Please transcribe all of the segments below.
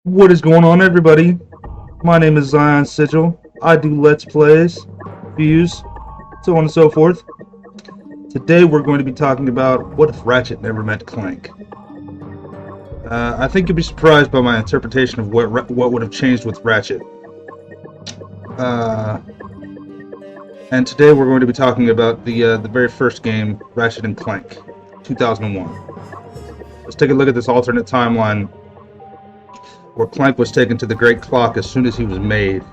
What is going on, everybody? My name is Zyon Sigil. I do Let's Plays, views, so on and so forth. Today we're going to be talking about what if Ratchet never met Clank. I think you'll be surprised by my interpretation of what would have changed with Ratchet. And today we're going to be talking about the very first game, Ratchet and Clank, 2001. Let's take a look at this alternate timeline where Clank was taken to the Great Clock as soon as he was made.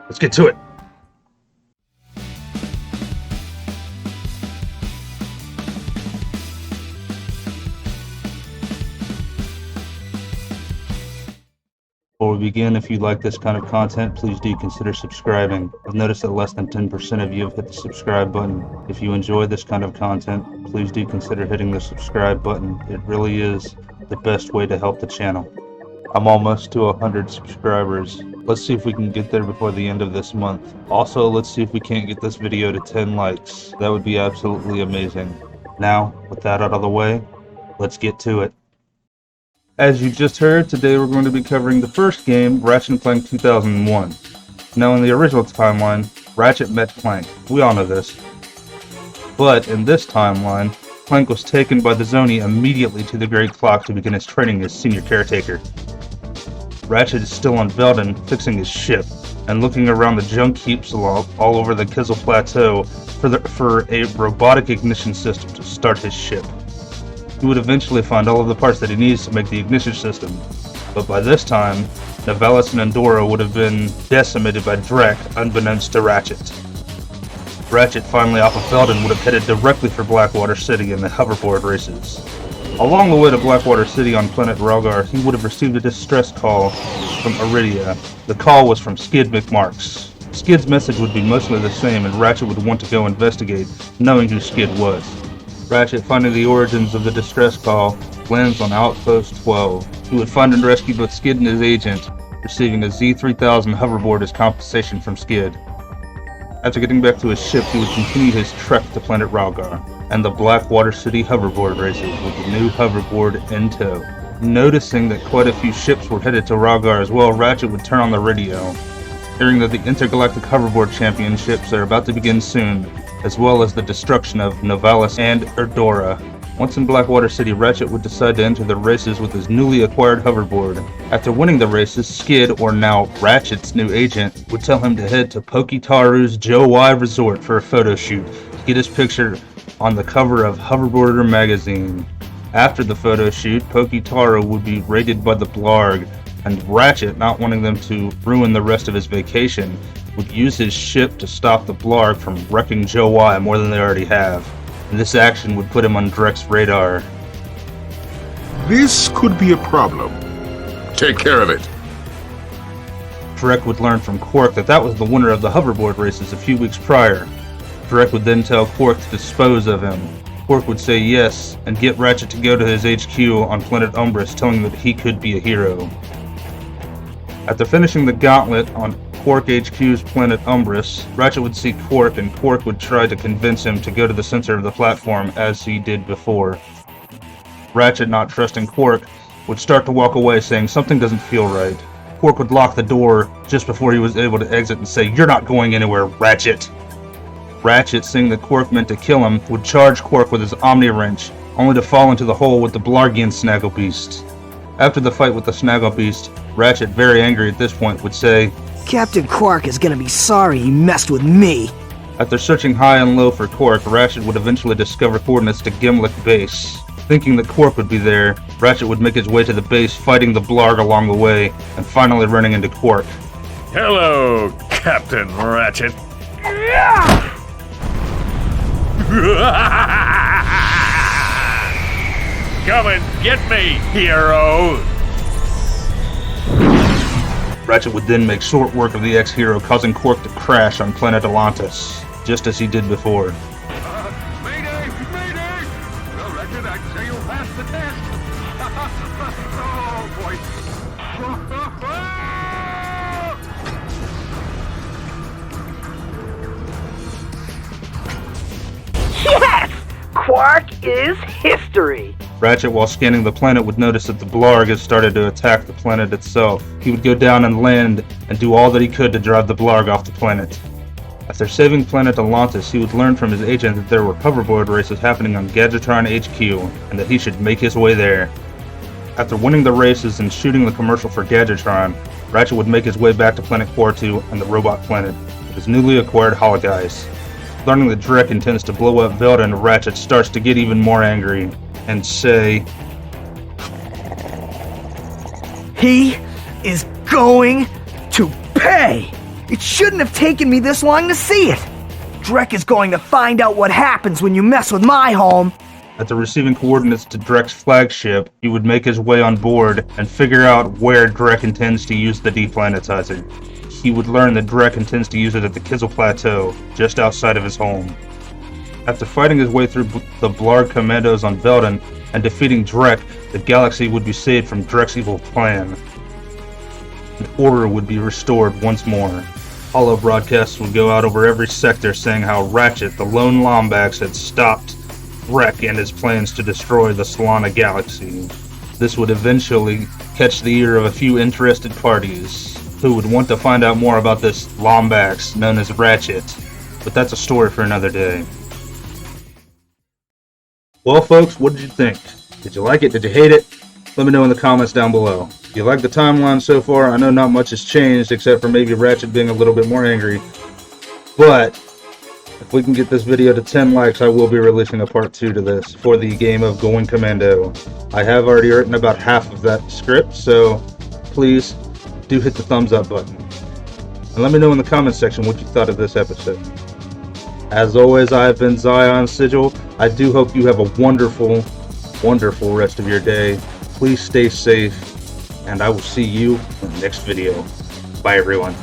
Let's get to it. Before we begin, if you like this kind of content, please do consider subscribing. I've noticed that less than 10% of you have hit the subscribe button. If you enjoy this kind of content, please do consider hitting the subscribe button. It really is the best way to help the channel. I'm almost to 100 subscribers. Let's see if we can get there before the end of this month. Also, let's see if we can't get this video to 10 likes. That would be absolutely amazing. Now, with that out of the way, let's get to it. As you just heard, today we're going to be covering the first game, Ratchet Clank 2001. Now, in the original timeline, Ratchet met Clank. We all know this. But in this timeline, Clank was taken by the Zony immediately to the Great Clock to begin his training as senior caretaker. Ratchet is still on Velden, fixing his ship, and looking around the junk heaps all over the Kizil Plateau for a robotic ignition system to start his ship. He would eventually find all of the parts that he needs to make the ignition system, but by this time, Novalis and Andorra would have been decimated by Drek, unbeknownst to Ratchet. Ratchet, finally off of Velden, would have headed directly for Blackwater City in the hoverboard races. Along the way to Blackwater City on planet Ralgar, he would have received a distress call from Iridia. The call was from Skid McMarks. Skid's message would be mostly the same, and Ratchet would want to go investigate, knowing who Skid was. Ratchet, finding the origins of the distress call, lands on Outpost 12. He would find and rescue both Skid and his agent, receiving a Z-3000 hoverboard as compensation from Skid. After getting back to his ship, he would continue his trek to planet Ralgar and the Blackwater City hoverboard races with the new hoverboard in tow. Noticing that quite a few ships were headed to Ralgar as well, Ratchet would turn on the radio, hearing that the Intergalactic Hoverboard Championships are about to begin soon, as well as the destruction of Novalis and Andorra. Once in Blackwater City, Ratchet would decide to enter the races with his newly acquired hoverboard. After winning the races, Skid, or now Ratchet's new agent, would tell him to head to Pokitaru's Joe Y Resort for a photo shoot to get his picture on the cover of Hoverboarder magazine. After the photo shoot, Pokitaru would be raided by the Blarg, and Ratchet, not wanting them to ruin the rest of his vacation, would use his ship to stop the Blarg from wrecking Joe Y more than they already have. And this action would put him on Drek's radar. This could be a problem. Take care of it. Drek would learn from Qwark that was the winner of the hoverboard races a few weeks prior. Drek would then tell Qwark to dispose of him. Qwark would say yes, and get Ratchet to go to his HQ on planet Umbris, telling him that he could be a hero. After finishing the gauntlet on Qwark HQ's planet Umbris, Ratchet would see Qwark, and Qwark would try to convince him to go to the center of the platform as he did before. Ratchet, not trusting Qwark, would start to walk away, saying something doesn't feel right. Qwark would lock the door just before he was able to exit and say, "You're not going anywhere, Ratchet." Ratchet, seeing that Qwark meant to kill him, would charge Qwark with his Omni Wrench, only to fall into the hole with the Blargian Snaggle Beast. After the fight with the Snaggle Beast, Ratchet, very angry at this point, would say, "Captain Qwark is gonna be sorry he messed with me." After searching high and low for Qwark, Ratchet would eventually discover coordinates to Gimlick Base. Thinking that Qwark would be there, Ratchet would make his way to the base, fighting the Blarg along the way, and finally running into Qwark. Hello, Captain Ratchet. Come and get me, hero! Ratchet would then make short work of the ex-hero, causing Qwark to crash on planet Atlantis, just as he did before. Mayday! Mayday! Well, Ratchet, I'd say you'll pass the test. Oh, boy. Yes! Qwark is history! Ratchet, while scanning the planet, would notice that the Blarg had started to attack the planet itself. He would go down and land and do all that he could to drive the Blarg off the planet. After saving planet Atlantis, he would learn from his agent that there were hoverboard races happening on Gadgetron HQ, and that he should make his way there. After winning the races and shooting the commercial for Gadgetron, Ratchet would make his way back to planet Qwark and the robot planet, with his newly acquired hologuise. Learning that Drek intends to blow up Velden, Ratchet starts to get even more angry, and say, He is going to pay! It shouldn't have taken me this long to see it! Drek is going to find out what happens when you mess with my home! After receiving coordinates to Drek's flagship, he would make his way on board and figure out where Drek intends to use the deplanetizer. He would learn that Drek intends to use it at the Kizil Plateau, just outside of his home. After fighting his way through the Blarg commandos on Velden and defeating Drek, the galaxy would be saved from Drek's evil plan. And order would be restored once more. Holo broadcasts would go out over every sector saying how Ratchet, the lone Lombax, had stopped Drek and his plans to destroy the Solana galaxy. This would eventually catch the ear of a few interested parties who would want to find out more about this Lombax known as Ratchet, but that's a story for another day. Well, folks, what did you think? Did you like it? Did you hate it? Let me know in the comments down below. If you like the timeline so far, I know not much has changed except for maybe Ratchet being a little bit more angry, but if we can get this video to 10 likes, I will be releasing a part 2 to this for the game of Going Commando. I have already written about half of that script, so please do hit the thumbs up button. And let me know in the comments section what you thought of this episode. As always, I have been Zyon Sigil. I do hope you have a wonderful, wonderful rest of your day. Please stay safe, and I will see you in the next video. Bye, everyone.